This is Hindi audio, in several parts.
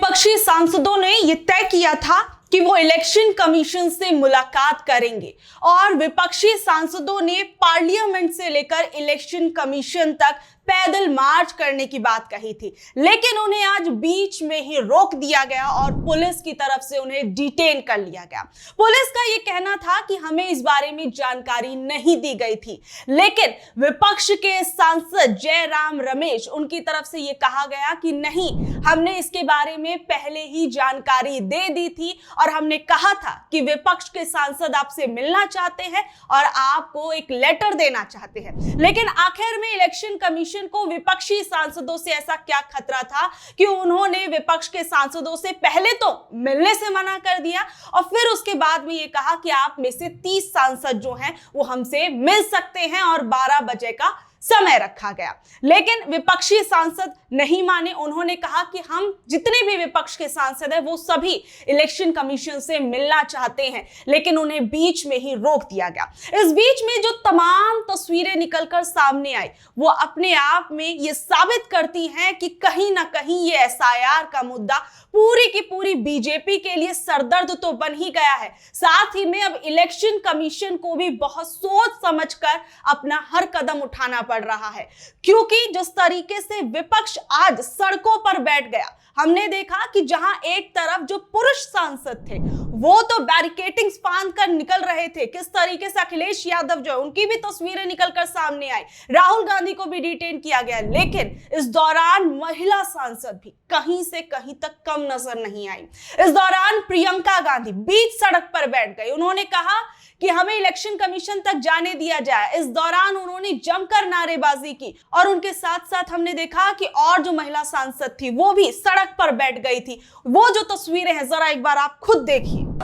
विपक्षी सांसदों ने यह तय किया था कि वो इलेक्शन कमीशन से मुलाकात करेंगे और विपक्षी सांसदों ने पार्लियामेंट से लेकर इलेक्शन कमीशन तक पैदल मार्च करने की बात कही थी, लेकिन उन्हें आज बीच में ही रोक दिया गया और पुलिस की तरफ से उन्हें डिटेन कर लिया गया। पुलिस का यह कहना था कि हमें इस बारे में जानकारी नहीं दी गई थी, लेकिन विपक्ष के सांसद जयराम रमेश उनकी तरफ से यह कहा गया कि नहीं, हमने इसके बारे में पहले ही जानकारी दे दी थी और हमने कहा था कि विपक्ष के सांसद आपसे मिलना चाहते हैं और आपको एक लेटर देना चाहते हैं। लेकिन आखिर में इलेक्शन कमीशन को विपक्षी सांसदों से ऐसा क्या खतरा था कि उन्होंने विपक्ष के सांसदों से पहले तो मिलने से मना कर दिया और फिर उसके बाद में यह कहा कि आप में से 30 सांसद जो हैं वो हमसे मिल सकते हैं और 12 बजे का समय रखा गया। लेकिन विपक्षी सांसद नहीं माने। उन्होंने कहा कि हम जितने भी विपक्ष के सांसद हैं वो सभी इलेक्शन कमीशन से मिलना चाहते हैं, लेकिन उन्हें बीच में ही रोक दिया गया। इस बीच में जो तमाम तस्वीरें निकलकर सामने आई वो अपने आप में ये साबित करती हैं कि कहीं ना कहीं ये एसआईआर का मुद्दा पूरी की पूरी बीजेपी के लिए सरदर्द तो बन ही गया है, साथ ही में अब इलेक्शन कमीशन को भी बहुत सोच समझकर अपना हर कदम उठाना पड़ रहा है, क्योंकि जिस तरीके से विपक्ष आज सड़कों पर बैठ गया, हमने देखा कि जहां एक तरफ जो पुरुष सांसद थे वो तो बैरिकेडिंग्स बांध कर निकल रहे थे, किस तरीके से अखिलेश यादव जो उनकी भी तस्वीरें निकलकर सामने आई, राहुल गांधी को भी डिटेन किया गया, लेकिन इस दौरान महिला सांसद भी कहीं से कहीं तक कम नजर नहीं आई। इस दौरान प्रियंका गांधी बीच सड़क पर बैठ गई। उन्होंने कहा कि हमें इलेक्शन कमीशन तक जाने दिया जाए। इस दौरान उन्होंने जमकर नारेबाजी की और उनके साथ साथ हमने देखा कि और जो महिला सांसद थी वो भी सड़क पर बैठ गई थी। वो जो तस्वीरें हैं जरा एक बार आप खुद देखिए। मोदी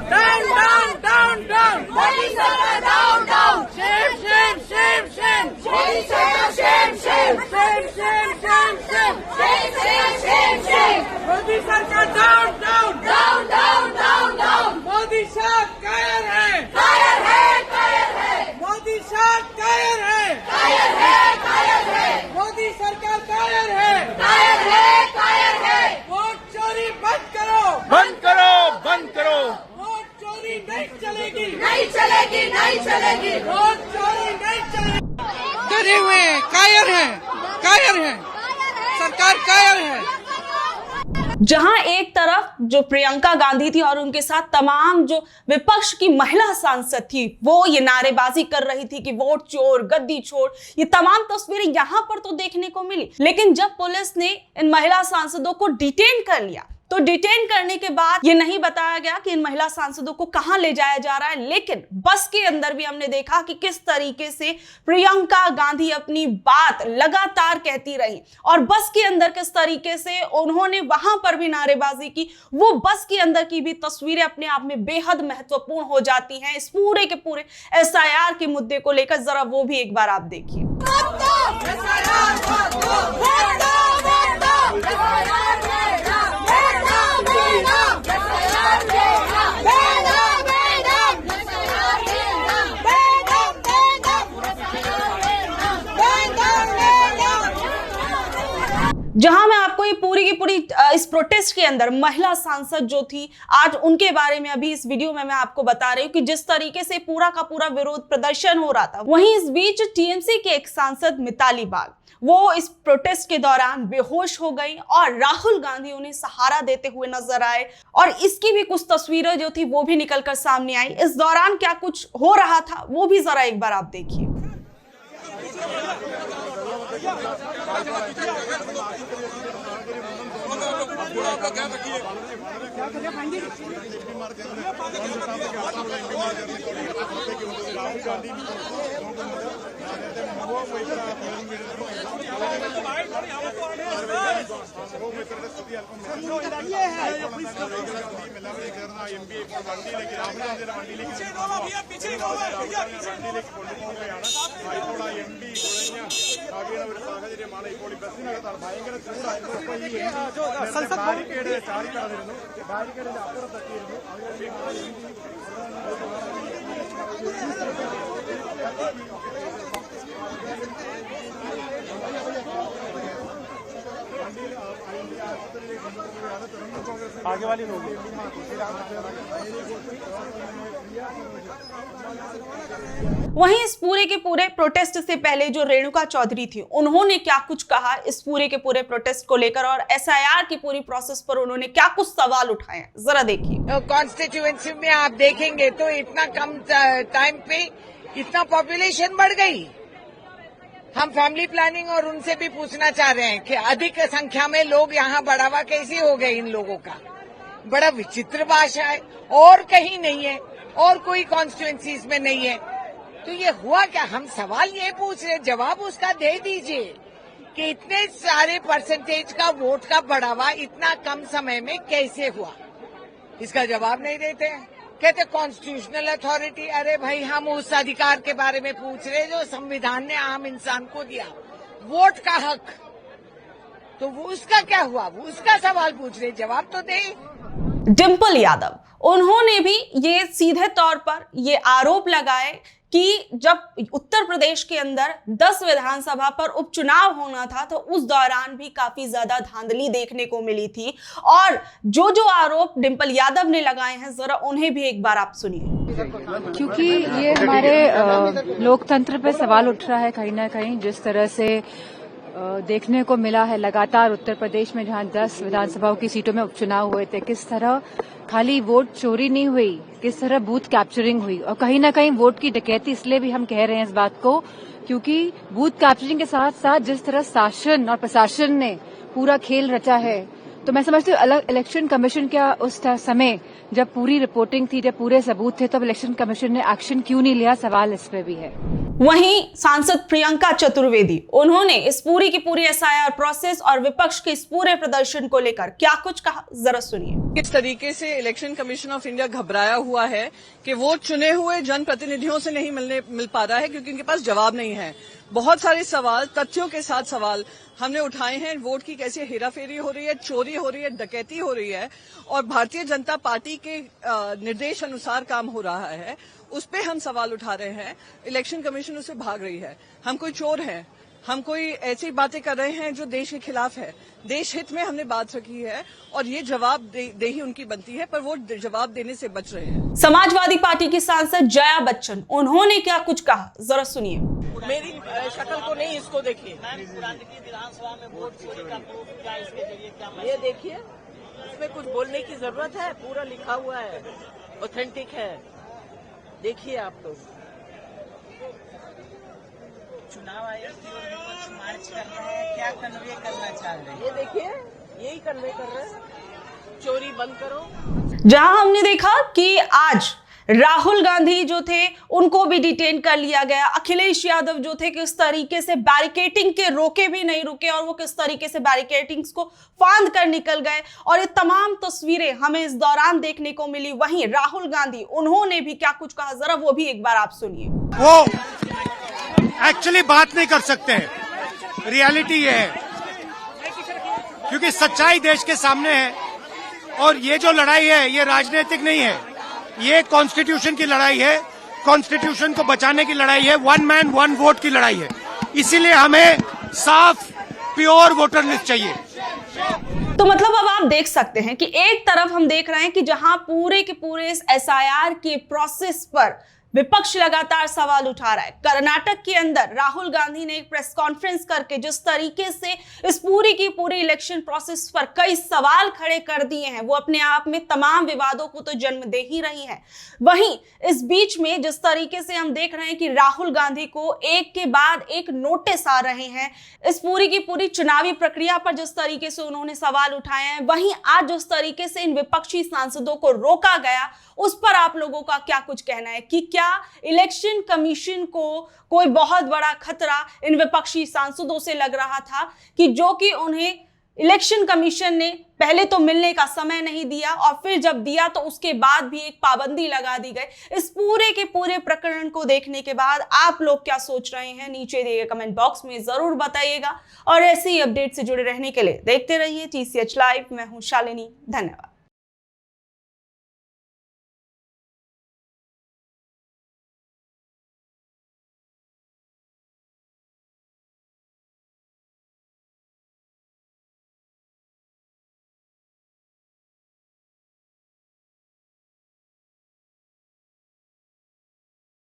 सरकार down down down down down down. Modi Shah कायर है, कायर है, कायर है। मोदी शाह कायर है, कायर है, कायर है। मोदी सरकार कायर है, कायर है, कायर है। वोट चोरी बंद करो, बंद करो, बंद करो। वोट चोरी नहीं चलेगी, नहीं चलेगी, नहीं चलेगी। वोट चोरी नहीं चलेगी। डरे हुए हैं, कायर है, कायर है, सरकार कायर है। जहां एक तरफ जो प्रियंका गांधी थी और उनके साथ तमाम जो विपक्ष की महिला सांसद थी वो ये नारेबाजी कर रही थी कि वोट चोर, गद्दी छोड़, ये तमाम तस्वीरें यहां पर तो देखने को मिली। लेकिन जब पुलिस ने इन महिला सांसदों को डिटेन कर लिया तो डिटेन करने के बाद ये नहीं बताया गया कि इन महिला सांसदों को कहां ले जाया जा रहा है, लेकिन बस के अंदर भी हमने देखा कि किस तरीके से प्रियंका गांधी अपनी बात लगातार कहती रही और बस के अंदर किस तरीके से उन्होंने वहां पर भी नारेबाजी की। वो बस के अंदर की भी तस्वीरें अपने आप में बेहद महत्वपूर्ण हो जाती हैं इस पूरे के पूरे एसआईआर के मुद्दे को लेकर। जरा वो भी एक बार आप देखिए। जहां मैं आपको ये पूरी की पूरी इस प्रोटेस्ट के अंदर महिला सांसद जो थी आज उनके बारे में अभी इस वीडियो में मैं आपको बता रही हूँ कि जिस तरीके से पूरा का पूरा विरोध प्रदर्शन हो रहा था, वहीं इस बीच टीएमसी के एक सांसद मिताली बाग वो इस प्रोटेस्ट के दौरान बेहोश हो गई और राहुल गांधी उन्हें सहारा देते हुए नजर आए और इसकी भी कुछ तस्वीरें जो थी वो भी निकलकर सामने आई। इस दौरान क्या कुछ हो रहा था वो भी जरा एक बार आप देखिए। आगे वाली लोग वहीं इस पूरे के पूरे प्रोटेस्ट से पहले जो रेणुका चौधरी थी, उन्होंने क्या कुछ कहा इस पूरे के पूरे प्रोटेस्ट को लेकर और एसआईआर की पूरी प्रोसेस पर उन्होंने क्या कुछ सवाल उठाए, जरा देखिए। कॉन्स्टिट्यूएंसी में आप देखेंगे तो इतना कम टाइम पे इतना पॉपुलेशन बढ़ गई। हम फैमिली प्लानिंग और उनसे भी पूछना चाह रहे हैं कि अधिक संख्या में लोग यहाँ बढ़ावा कैसे हो गए इन लोगों का। बड़ा विचित्र भाषा है, और कहीं नहीं है और कोई कॉन्स्टिट्यूएंसीज में नहीं है, तो ये हुआ क्या? हम सवाल ये पूछ रहे, जवाब उसका दे दीजिए कि इतने सारे परसेंटेज का वोट का बढ़ावा इतना कम समय में कैसे हुआ। इसका जवाब नहीं देते हैं, कहते कॉन्स्टिट्यूशनल अथॉरिटी। अरे भाई, हम उस अधिकार के बारे में पूछ रहे जो संविधान ने आम इंसान को दिया, वोट का हक। तो वो उसका क्या हुआ, वो उसका सवाल पूछ रहे, जवाब तो दे। डिंपल यादव, उन्होंने भी ये सीधे तौर पर ये आरोप लगाए कि जब उत्तर प्रदेश के अंदर 10 विधानसभा पर उपचुनाव होना था तो उस दौरान भी काफी ज्यादा धांधली देखने को मिली थी। और जो जो आरोप डिंपल यादव ने लगाए हैं, जरा उन्हें भी एक बार आप सुनिए। क्योंकि ये हमारे लोकतंत्र पे सवाल उठ रहा है कहीं ना कहीं। जिस तरह से देखने को मिला है लगातार उत्तर प्रदेश में, जहां 10 विधानसभाओं की सीटों में उपचुनाव हुए थे, किस तरह खाली वोट चोरी नहीं हुई, किस तरह बूथ कैप्चरिंग हुई, और कहीं ना कहीं वोट की डकैती। इसलिए भी हम कह रहे हैं इस बात को क्योंकि बूथ कैप्चरिंग के साथ साथ जिस तरह शासन और प्रशासन ने पूरा खेल रचा है, तो मैं समझती हूँ अलग इलेक्शन कमीशन क्या उस समय जब पूरी रिपोर्टिंग थी, जब पूरे सबूत थे, तब इलेक्शन कमीशन ने एक्शन क्यों नहीं लिया, सवाल इस पे भी है। वहीं सांसद प्रियंका चतुर्वेदी, उन्होंने इस पूरी की पूरी एसआईआर प्रोसेस और विपक्ष के इस पूरे प्रदर्शन को लेकर क्या कुछ कहा, जरा सुनिए। किस तरीके से इलेक्शन कमीशन ऑफ इंडिया घबराया हुआ है कि वोट चुने हुए जनप्रतिनिधियों से नहीं मिल पा रहा है क्योंकि उनके पास जवाब नहीं है। बहुत सारे सवाल, तथ्यों के साथ सवाल हमने उठाए हैं। वोट की कैसे हेराफेरी हो रही है, चोरी हो रही है, डकैती हो रही है और भारतीय जनता पार्टी के निर्देश अनुसार काम हो रहा है, उस पे हम सवाल उठा रहे हैं। इलेक्शन कमीशन उससे भाग रही है। हम कोई चोर हैं, हम कोई ऐसी बातें कर रहे हैं जो देश के खिलाफ है। देश हित में हमने बात रखी है और ये जवाब दे ही उनकी बनती है, पर वो जवाब देने से बच रहे हैं। समाजवादी पार्टी की सांसद जया बच्चन, उन्होंने क्या कुछ कहा, जरा सुनिए। मेरी शक्ल को नहीं, इसको देखिए। विधानसभा में वोट चोरी का प्रूफ क्या, इसके जरिए क्या? ये देखिए, इसमें कुछ बोलने की जरूरत है? पूरा लिखा हुआ है, ऑथेंटिक है, देखिए आप लोग। चुनाव आयोग की ओर विपक्ष मार्च कर रहे हैं, क्या कन्वे करना चाह रहे हैं? ये देखिए, यही कन्वे कर रहे हैं, चोरी बंद करो। जहां हमने देखा कि आज राहुल गांधी जो थे उनको भी डिटेन कर लिया गया, अखिलेश यादव जो थे किस तरीके से बैरिकेडिंग के रोके भी नहीं रुके और वो किस तरीके से बैरिकेडिंग्स को फांद कर निकल गए, और ये तमाम तस्वीरें हमें इस दौरान देखने को मिली। वहीं राहुल गांधी, उन्होंने भी क्या कुछ कहा, जरा वो भी एक बार आप सुनिए। वो एक्चुअली बात नहीं कर सकते हैं, रियलिटी ये है क्योंकि सच्चाई देश के सामने है और ये जो लड़ाई है ये राजनीतिक नहीं है, ये कॉन्स्टिट्यूशन की लड़ाई है, कॉन्स्टिट्यूशन को बचाने की लड़ाई है, वन मैन वन वोट की लड़ाई है। इसीलिए हमें साफ प्योर वोटर लिस्ट चाहिए। तो मतलब अब आप देख सकते हैं कि एक तरफ हम देख रहे हैं कि जहां पूरे के पूरे इस एसआईआर के प्रोसेस पर विपक्ष लगातार सवाल उठा रहा है। कर्नाटक के अंदर राहुल गांधी ने एक प्रेस कॉन्फ्रेंस करके जिस तरीके से इस पूरी की पूरी इलेक्शन प्रोसेस पर कई सवाल खड़े कर दिए हैं, वो अपने आप में तमाम विवादों को तो जन्म दे ही रही है। वहीं इस बीच में जिस तरीके से हम देख रहे हैं कि राहुल गांधी को एक के बाद एक नोटिस आ रहे हैं, इस पूरी की पूरी चुनावी प्रक्रिया पर जिस तरीके से उन्होंने सवाल उठाए हैं, वहीं आज जिस तरीके से इन विपक्षी सांसदों को रोका गया, उस पर आप लोगों का क्या कुछ कहना है कि क्या इलेक्शन कमीशन को कोई बहुत बड़ा खतरा इन विपक्षी सांसदों से लग रहा था कि जो कि उन्हें इलेक्शन कमीशन ने पहले तो मिलने का समय नहीं दिया और फिर जब दिया तो उसके बाद भी एक पाबंदी लगा दी गई। इस पूरे के पूरे प्रकरण को देखने के बाद आप लोग क्या सोच रहे हैं, नीचे दिए कमेंट बॉक्स में जरूर बताइएगा और ऐसे ही अपडेट से जुड़े रहने के लिए देखते रहिए TCH लाइव। मैं हूं शालिनी, धन्यवाद।